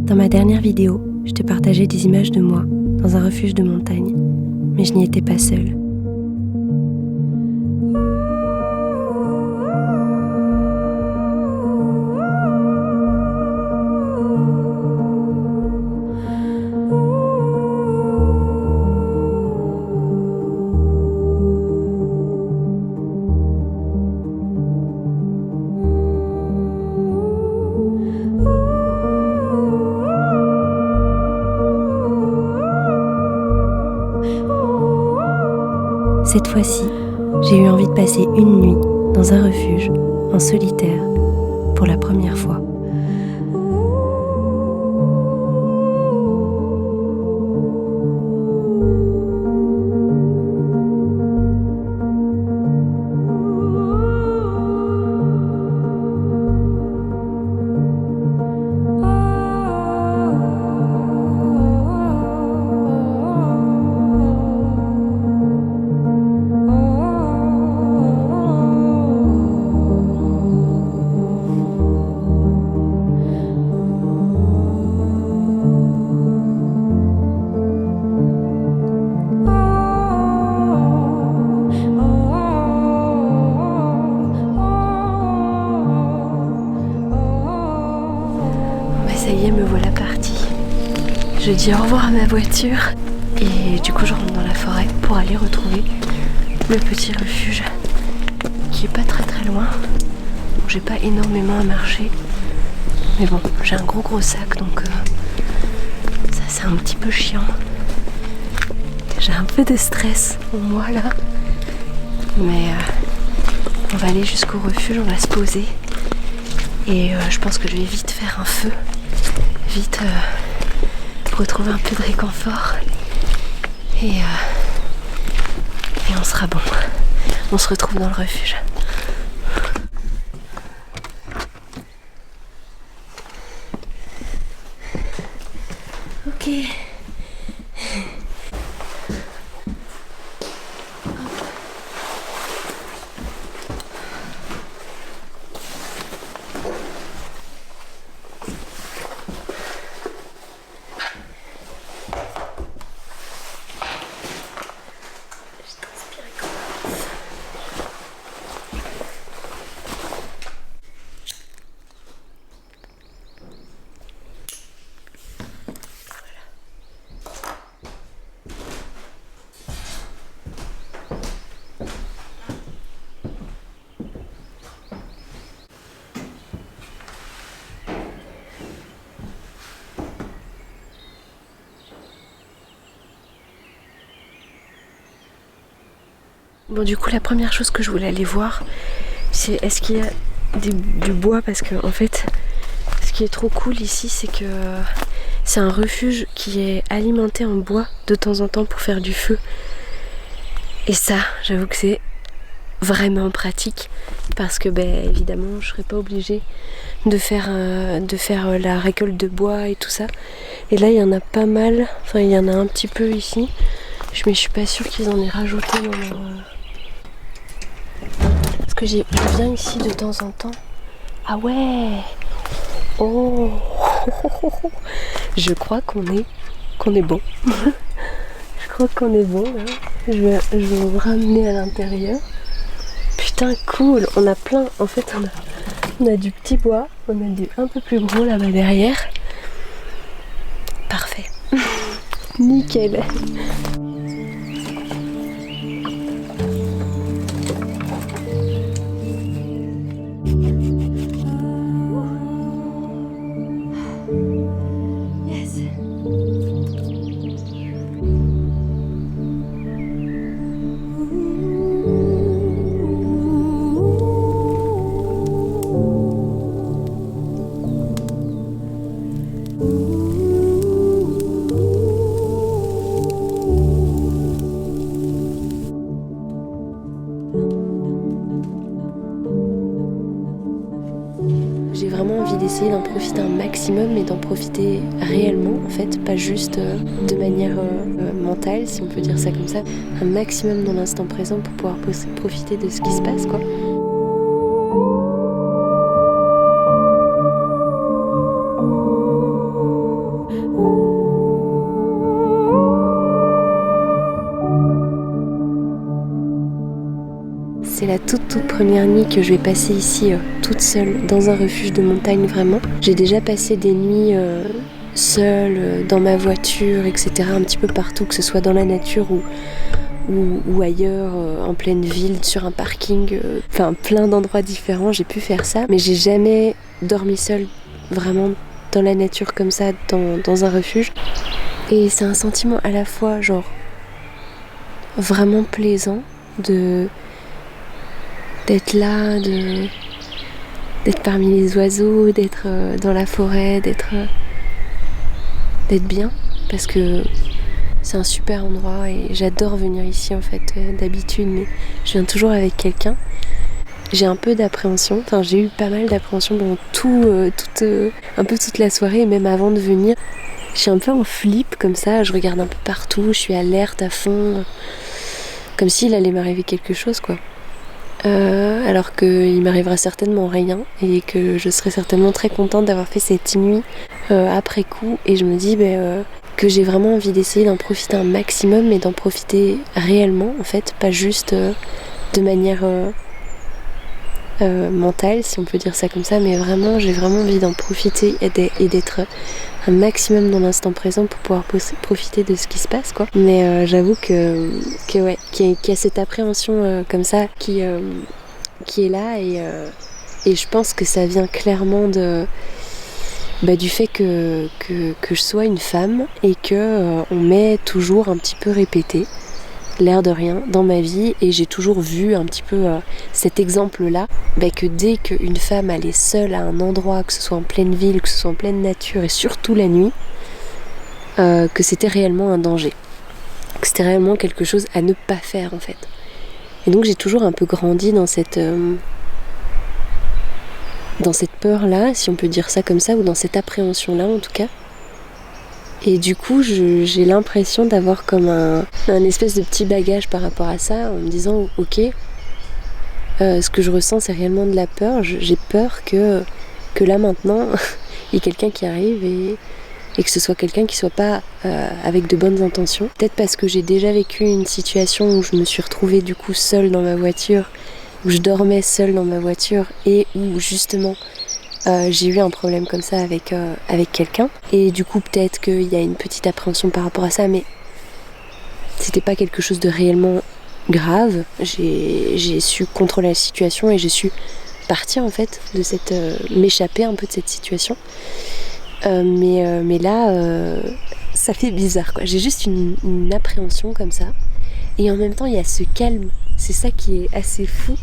Dans ma dernière vidéo, je te partageais des images de moi dans un refuge de montagne, mais je n'y étais pas seule. Cette fois-ci, j'ai eu envie de passer une nuit dans un refuge, en solitaire, pour la première fois. Ça y est, me voilà partie. Je dis au revoir à ma voiture et du coup je rentre dans la forêt pour aller retrouver le petit refuge qui est pas très loin. J'ai pas énormément à marcher, mais bon, j'ai un gros sac donc ça c'est un petit peu chiant. J'ai un peu de stress en moi là, mais on va aller jusqu'au refuge, on va se poser et je pense que je vais vite faire un feu. Vite retrouver un peu de réconfort et on sera bon. On se retrouve dans le refuge. Ok. Bon, du coup, la première chose que je voulais aller voir, c'est est-ce qu'il y a du bois, parce que en fait, ce qui est trop cool ici, c'est que c'est un refuge qui est alimenté en bois de temps en temps pour faire du feu. Et ça, j'avoue que c'est vraiment pratique, parce que évidemment, je serais pas obligée de faire la récolte de bois et tout ça. Et là, il y en a pas mal, enfin il y en a un petit peu ici, mais je suis pas sûre qu'ils en aient rajouté dans leur... Parce que je viens ici de temps en temps. Ah ouais. Oh. Je crois qu'on est bon. Je crois qu'on est bon là. Je vais vous ramener à l'intérieur. Putain, cool. On a plein. En fait, on a du petit bois. On a du un peu plus gros là-bas derrière. Parfait. Nickel. J'ai vraiment envie d'essayer d'en profiter un maximum et d'en profiter réellement en fait, pas juste de manière mentale, si on peut dire ça comme ça, un maximum dans l'instant présent pour pouvoir profiter de ce qui se passe quoi. la toute première nuit que je vais passer ici toute seule dans un refuge de montagne vraiment. J'ai déjà passé des nuits seule, dans ma voiture, etc. un petit peu partout, que ce soit dans la nature ou ailleurs, en pleine ville, sur un parking, enfin plein d'endroits différents, j'ai pu faire ça. Mais j'ai jamais dormi seule vraiment dans la nature comme ça, dans un refuge. Et c'est un sentiment à la fois genre vraiment plaisant d'être là, d'être parmi les oiseaux, d'être dans la forêt, d'être bien, parce que c'est un super endroit et j'adore venir ici en fait d'habitude, mais je viens toujours avec quelqu'un. J'ai un peu d'appréhension, enfin j'ai eu pas mal d'appréhension pendant un peu toute la soirée et même avant de venir. Je suis un peu en flip comme ça, je regarde un peu partout, je suis alerte à fond, comme s'il allait m'arriver quelque chose quoi. Alors qu'il m'arrivera certainement rien et que je serai certainement très contente d'avoir fait cette nuit après coup, et je me dis que j'ai vraiment envie d'essayer d'en profiter un maximum, mais d'en profiter réellement en fait, pas juste de manière mentale si on peut dire ça comme ça, mais vraiment j'ai vraiment envie d'en profiter et d'être un maximum dans l'instant présent pour pouvoir profiter de ce qui se passe quoi. Mais j'avoue que ouais, qu'il y a cette appréhension comme ça qui est là, et je pense que ça vient clairement du fait que je sois une femme et que on m'ait toujours un petit peu répété, l'air de rien, dans ma vie, et j'ai toujours vu un petit peu cet exemple-là, que dès qu'une femme allait seule à un endroit, que ce soit en pleine ville, que ce soit en pleine nature, et surtout la nuit, que c'était réellement un danger, que c'était réellement quelque chose à ne pas faire en fait. Et donc j'ai toujours un peu grandi dans cette peur-là, si on peut dire ça comme ça, ou dans cette appréhension-là en tout cas. Et du coup, j'ai l'impression d'avoir comme un espèce de petit bagage par rapport à ça, en me disant, ok, ce que je ressens, c'est réellement de la peur. J'ai peur que là, maintenant, il y ait quelqu'un qui arrive et que ce soit quelqu'un qui soit pas avec de bonnes intentions. Peut-être parce que j'ai déjà vécu une situation où je me suis retrouvée du coup seule dans ma voiture, où je dormais seule dans ma voiture, et où justement j'ai eu un problème comme ça avec quelqu'un, et du coup peut-être qu'il y a une petite appréhension par rapport à ça, mais c'était pas quelque chose de réellement grave. J'ai su contrôler la situation et j'ai su partir en fait de cette m'échapper un peu de cette situation, mais là ça fait bizarre quoi. J'ai juste une appréhension comme ça, et en même temps il y a ce calme. C'est ça qui est assez fou,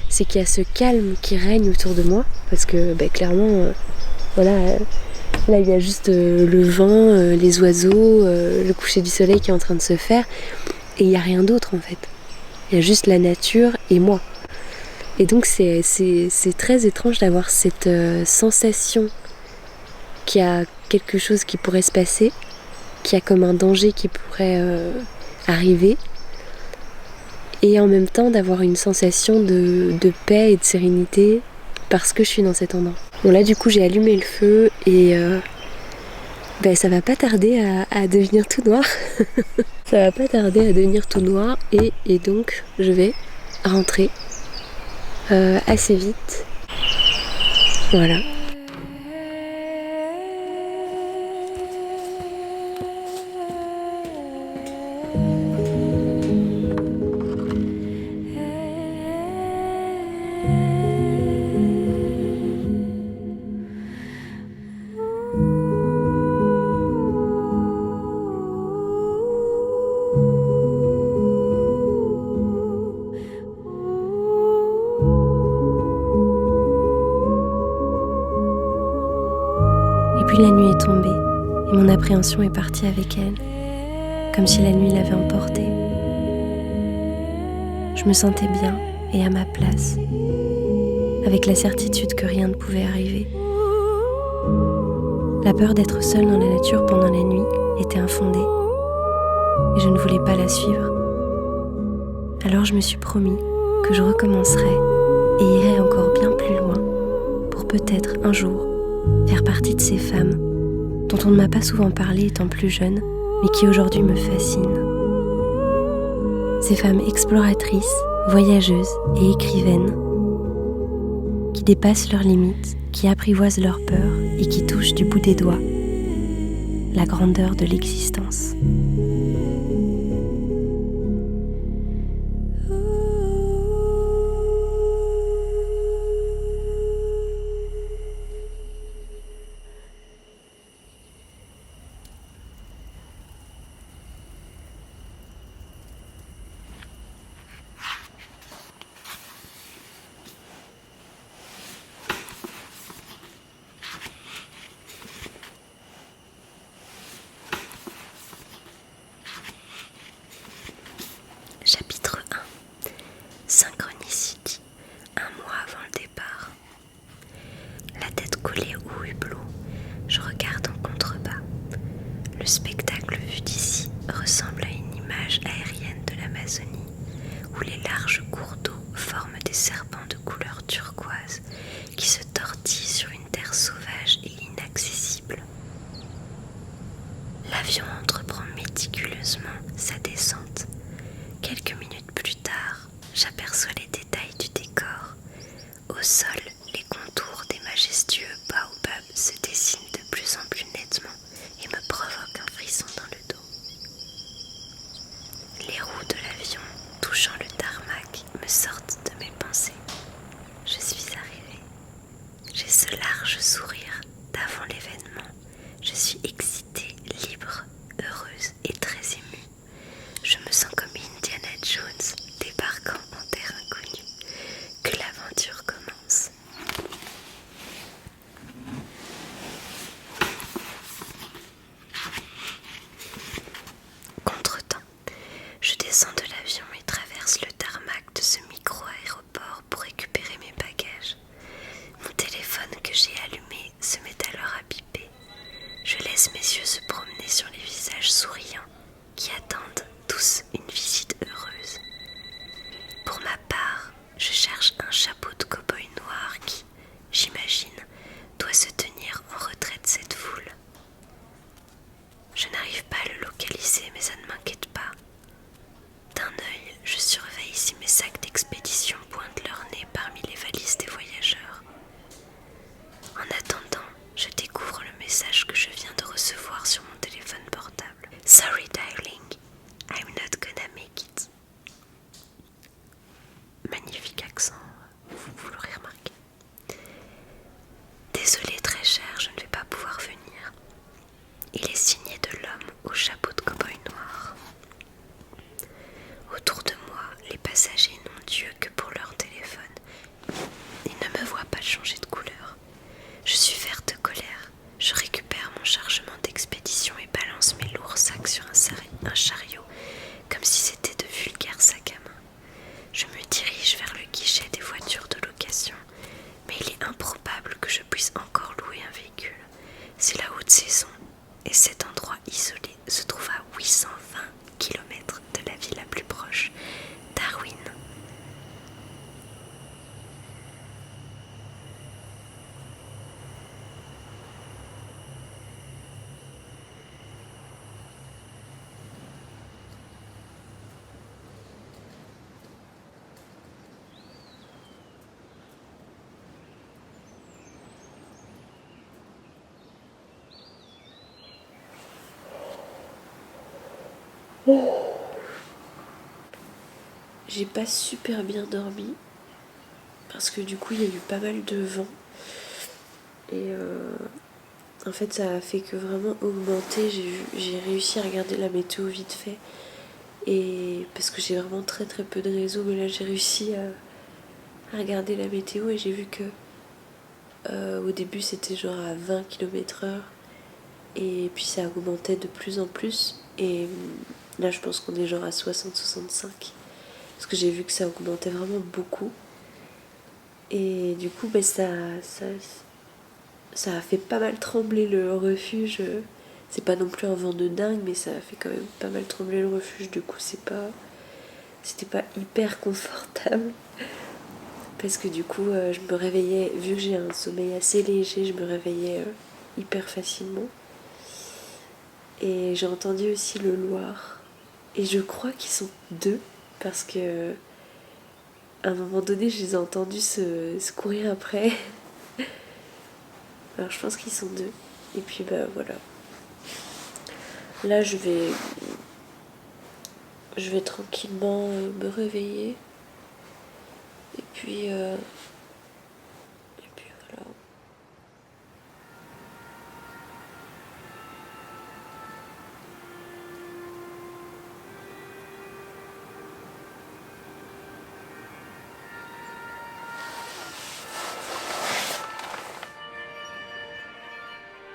c'est qu'il y a ce calme qui règne autour de moi, parce que clairement voilà, là il y a juste le vent, les oiseaux, le coucher du soleil qui est en train de se faire, et il n'y a rien d'autre en fait. Il y a juste la nature et moi. Et donc c'est très étrange d'avoir cette sensation qu'il y a quelque chose qui pourrait se passer, qu'il y a comme un danger qui pourrait arriver, et en même temps d'avoir une sensation de paix et de sérénité parce que je suis dans cet endroit. Bon là du coup j'ai allumé le feu et ça va pas tarder à devenir tout noir. Ça va pas tarder à devenir tout noir, et donc je vais rentrer assez vite. Voilà. Et puis la nuit est tombée, et mon appréhension est partie avec elle, comme si la nuit l'avait emportée. Je me sentais bien et à ma place, avec la certitude que rien ne pouvait arriver. La peur d'être seule dans la nature pendant la nuit était infondée, et je ne voulais pas la suivre. Alors je me suis promis que je recommencerais et irais encore bien plus loin, pour peut-être un jour faire partie de ces femmes dont on ne m'a pas souvent parlé étant plus jeune, mais qui aujourd'hui me fascinent. Ces femmes exploratrices, voyageuses et écrivaines, qui dépassent leurs limites, qui apprivoisent leurs peurs et qui touchent du bout des doigts la grandeur de l'existence. Chapitre 1. Synchronicity. Un mois avant le départ. La tête collée au hublot, je regarde en contrebas. Le spectacle vu d'ici ressemble à une image aérienne de l'Amazonie, où les larges cours d'eau forment des serpents de couleur turquoise qui se tortillent sur une terre sauvage et inaccessible. L'avion entreprend méticuleusement sa descente. Quelques minutes plus tard, j'aperçois les détails du décor. Au sol, les contours des majestueux baobabs se dessinent de plus en plus nettement et me provoquent un frisson dans le dos. Les roues de l'avion touchant le tarmac me sortent de mes pensées. Je suis arrivée. J'ai ce large sourire d'avant l'événement. Je suis excitée, libre, heureuse et très émue. Je me sens comme Indiana Jones débarquant en terre inconnue. Que l'aventure commence. Contretemps, je descends de l'avion et traverse le tarmac de ce micro-aéroport pour récupérer mes bagages. Mon téléphone que j'ai allumé se met alors à biper. Je laisse mes yeux se promener sur les visages souriants qui attendent tous une visite heureuse. Pour ma part, je cherche un chapeau de cow-boy noir qui, j'imagine, doit se tenir en retrait de cette foule. Je n'arrive pas à le localiser, mais ça ne m'inquiète pas. D'un œil, je surveille si mes sacs d'expédition pointent leur nez parmi les valises des voyageurs. En attendant, je découvre le message que je viens de recevoir sur mon téléphone portable. Sorry darling, I'm not gonna make it. Magnifique accent, vous l'aurez remarqué. Désolée très cher, je ne vais pas pouvoir venir. Il est signé de l'homme au chapeau de cow-boy noir. Autour de moi, les passagers n'ont Dieu que pour leur téléphone. Ils ne me voient pas changer de couleur. Je suis verte de colère. Je récupère mon chargement d'expédition et balance mes lourds sacs sur un chariot, comme si c'était de vulgaires sacs à main. Je me dirige vers le guichet des voitures de location, mais il est improbable que je puisse encore louer un véhicule. C'est la haute saison, et cet endroit isolé se trouve à 820 km de la ville la plus proche, Darwin. J'ai pas super bien dormi parce que du coup il y a eu pas mal de vent et en fait ça a fait que vraiment augmenter. J'ai réussi à regarder la météo vite fait et parce que j'ai vraiment très très peu de réseau, mais là j'ai réussi à regarder la météo et j'ai vu que au début c'était genre à 20 km/h et puis ça augmentait de plus en plus et là je pense qu'on est genre à 60-65 parce que j'ai vu que ça augmentait vraiment beaucoup et du coup ça a fait pas mal trembler le refuge. C'est pas non plus un vent de dingue, mais ça a fait quand même pas mal trembler le refuge. Du coup c'était pas hyper confortable parce que du coup je me réveillais, vu que j'ai un sommeil assez léger, je me réveillais hyper facilement. Et j'ai entendu aussi le Loir et je crois qu'ils sont deux parce que À un moment donné, je les ai entendus se courir après. Alors je pense qu'ils sont deux. Et puis bah voilà. Là je vais tranquillement me réveiller. Et puis voilà.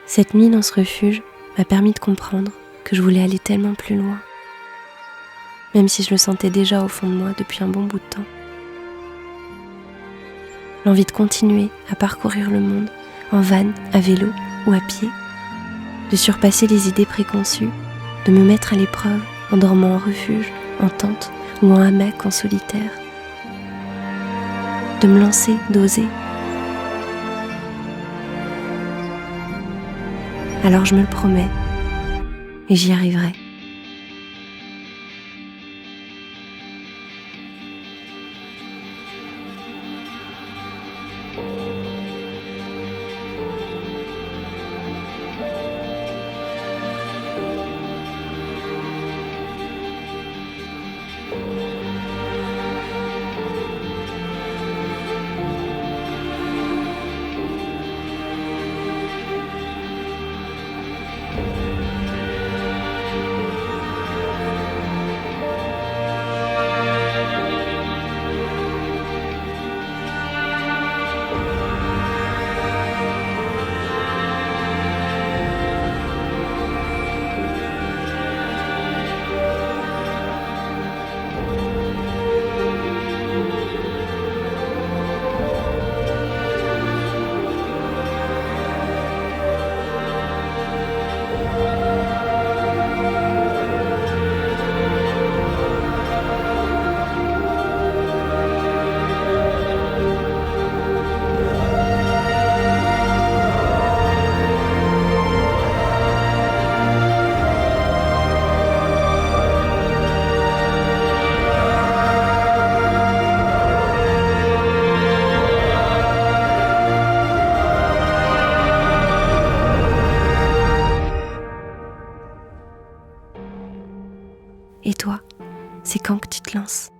Cette nuit dans ce refuge m'a permis de comprendre que je voulais aller tellement plus loin, même si je le sentais déjà au fond de moi depuis un bon bout de temps. L'envie de continuer à parcourir le monde en van, à vélo ou à pied, de surpasser les idées préconçues, de me mettre à l'épreuve en dormant en refuge, en tente ou en hamac en solitaire, de me lancer, d'oser. Alors je me le promets et j'y arriverai. Et toi, c'est quand que tu te lances ?